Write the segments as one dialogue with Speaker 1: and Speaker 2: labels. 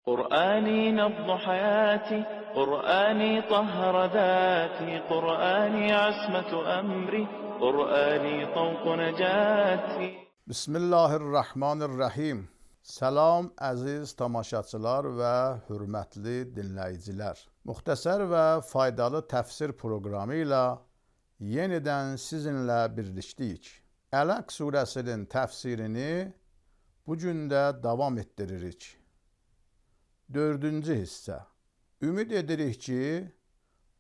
Speaker 1: قرآني نبض حياتي، قرآني طهر ذاتي، قرآني عصمة أمري، قرآني طوق نجاتي.
Speaker 2: Bismillahirrahmanirrahim. Salam əziz tamaşaçılar və hörmətli dinləyicilər. Müxtəsər və faydalı təfsir proqramı ilə yenidən sizinlə birlikdik. Ələq surəsinin təfsirini bu gün də davam etdiririk. 4-cü hissə. Ümid edirik ki,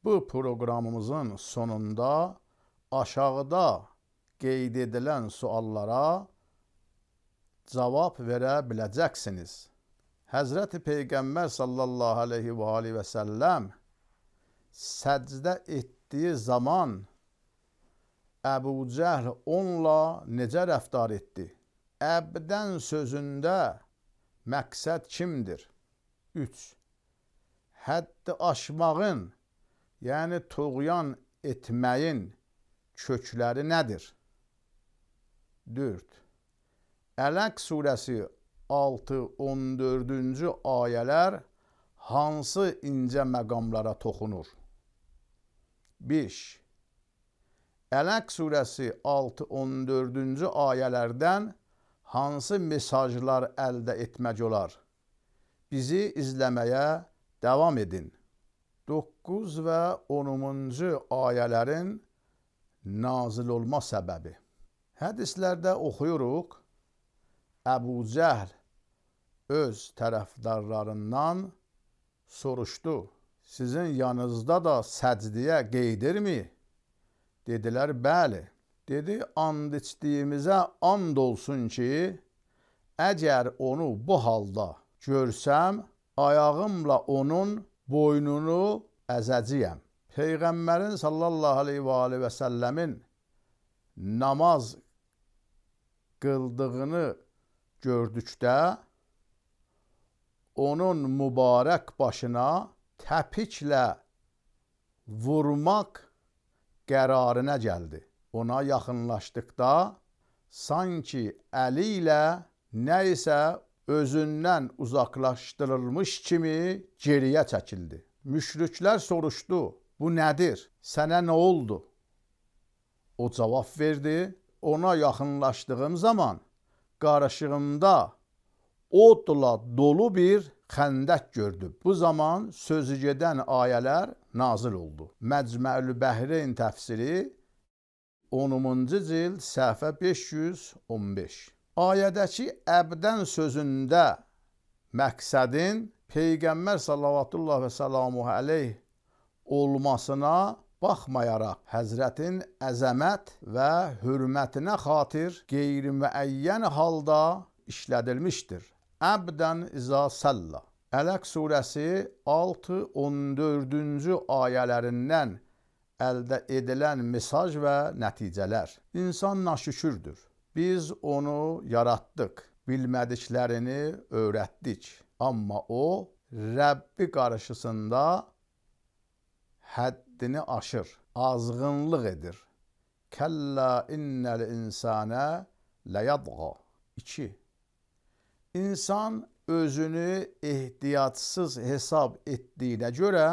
Speaker 2: bu proqramımızın sonunda aşağıda qeyd edilən suallara cavab verə biləcəksiniz. Həzrəti Peyğəmbər sallallahu aleyhi və aleyhi və səlləm səcdə etdiyi zaman Əbu Cəhl onunla necə rəftar etdi? Əbdən sözündə məqsəd kimdir? 3. Həddi aşmağın, yəni tuğyan etməyin kökləri nədir? 4. Ələq surəsi 6-14-cü ayələr hansı incə məqamlara toxunur? 5. Ələq surəsi 6-14-cü ayələrdən hansı mesajlar əldə etmək olar? Bizi izləməyə davam edin. 9 və 10-cu ayələrin nazil olma səbəbi. Hədislərdə oxuyuruq, Əbu Cəhl öz tərəfdarlarından soruşdu, sizin yanınızda da səcdiyə qeydirmi? Dedilər, bəli. Dedi, and içdiyimizə and olsun ki, əgər onu bu halda görsəm, ayağımla onun boynunu əzəcəyəm. Peyğəmbərin sallallahu aleyhi və səlləmin namaz qıldığını gördükdə, onun mübarək başına təpiklə vurmaq qərarına gəldi. Ona yaxınlaşdıqda, sanki əli ilə nə isə özündən uzaqlaşdırılmış kimi geriyə çəkildi. Müşriklər soruşdu, bu nədir? Sənə nə oldu? O cavab verdi, ona yaxınlaşdığım zaman qarşığımda odla dolu bir xəndək gördüm. Bu zaman sözü gedən ayələr nazil oldu. Məcmuəül Bəhreyn təfsiri 10-cu cild səhifə 515. Ayədəki əbdən sözündə məqsədin Peyğəmbər sallallahu və sallamuhu aleyh olmasına baxmayaraq Həzrətin əzəmət və hürmətinə xatir qeyri-müəyyən halda işlədilmişdir. Əbdən izə səlla. Ələq surəsi 6-14-cü ayələrindən əldə edilən mesaj və nəticələr. İnsan naşükürdür. Biz onu yaratdıq, bilmədiklərini öyrətdik. Amma o, Rəbbi qarşısında həddini aşır, azğınlıq edir. Kəllə innəl insənə ləyadğa. 2. İnsan özünü ehtiyatsız hesab etdiyinə görə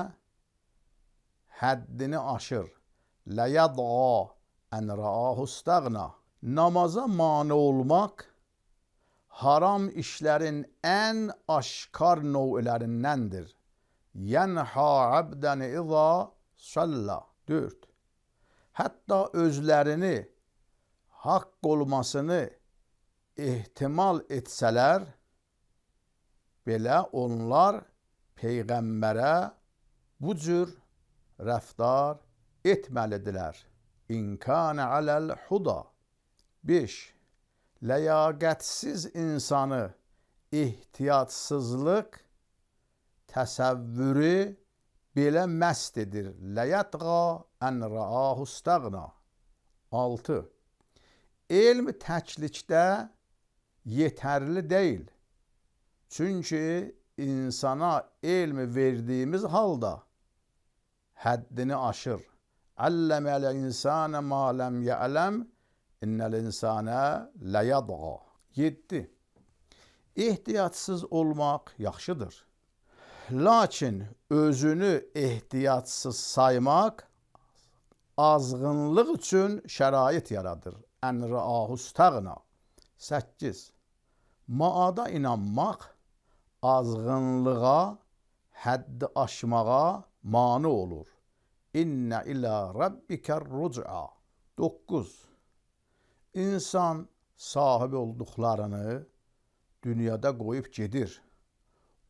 Speaker 2: həddini aşır. Ləyadğa ən rəahu istəğna. Namaza mane olmaq haram işlərin ən aşkar növlərindəndir. Yənhə əbdən izə səlla. 4. Hətta özlərini haqq olmasını ehtimal etsələr, belə onlar Peyğəmbərə bu cür rəftar etməlidirlər. İnkânə aləl huda. 5. Ləyaqətsiz insanı ehtiyatsızlıq təsəvvürü belə məst edir. Ləyədğa ən rəahu istəğna. 6. Elm təklikdə yetərli deyil. Çünki insana elm verdiyimiz halda həddini aşır. Əlləməl insənə mə ləm yələm innəl insənə ləyədğa. 7. ehtiyatsız olmaq yaxşıdır. Lakin özünü ehtiyatsız saymaq azğınlıq üçün şərait yaradır. Ən rəahu istəğna. 8. Maada inanmaq azğınlığa, həddi aşmağa mane olur. İnnə ilə rabbikər ruc'a. 9. İnsan sahib olduqlarını dünyada qoyub gedir.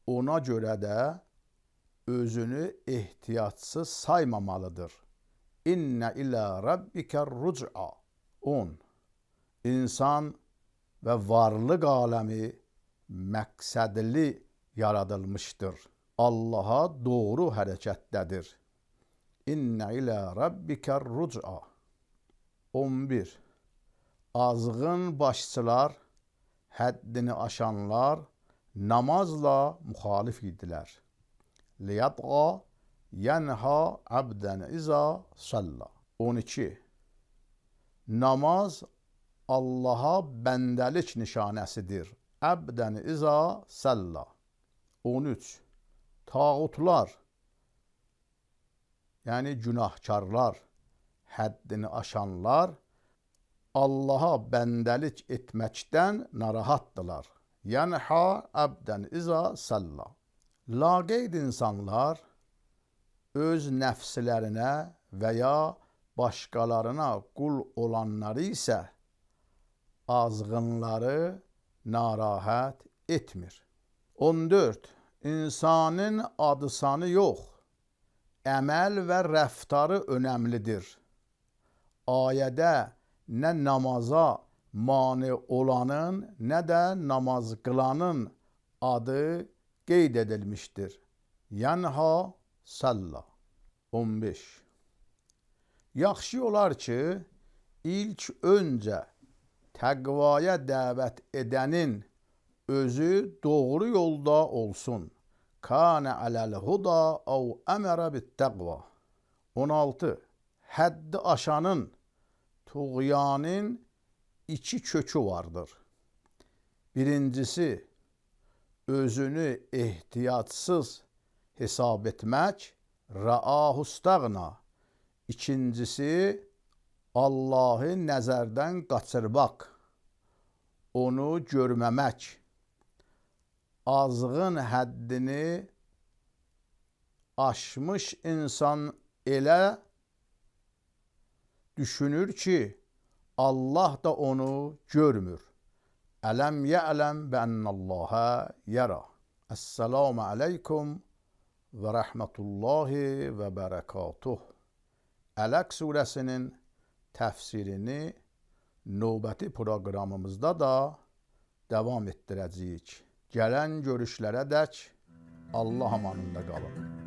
Speaker 2: Ona görə də özünü ehtiyatsız saymamalıdır. İnnə ilə rabbikər ruc'a. 10. İnsan və varlıq aləmi məqsədli yaradılmışdır. Allaha doğru hərəkətdədir. İnnə ilə rabbikər ruc'a. 11. Azğın başçılar, həddini aşanlar namazla müxalif idilər. Liyatqa yənha abdən iza salla. 12. Namaz Allaha bəndəlik nişanəsidir. Abdən iza salla. 13. Tağutlar, yəni günahkarlar, həddini aşanlar Allaha bəndəlik etməkdən narahatdılar. Yənha abdən iza salla. Laqeyd insanlar öz nəfslərinə və ya başqalarına qul olanları isə azğınları narahat etmir. 14. İnsanın adı sanı yox, əməl və rəftarı önəmlidir. Ayədə nə namaza mane olanın, nə də namaz qılanın adı qeyd edilmişdir. Yənha salla. 15. Yaxşı olar ki, ilk öncə təqvaya dəvət edənin özü doğru yolda olsun. Kânə aləl huda əv əmərə bittəqva. 16. Həddi aşanın, tuğyanın iki kökü vardır. Birincisi, özünü ehtiyatsız hesab etmək, rəahu istəğna. İkincisi, Allahı nəzərdən qaçırmaq, onu görməmək. Azğın həddini aşmış insan elə düşünür ki, Allah da onu görmür. Ələm ya'ləm bə'ənnəlləhə yərə. Əssəlamu aleykum və rəhmətullahi və bərəkatuh. Ələq surəsinin təfsirini növbəti proqramımızda da davam etdirəcəyik. Gələn görüşlərə dək Allah amanında qalın.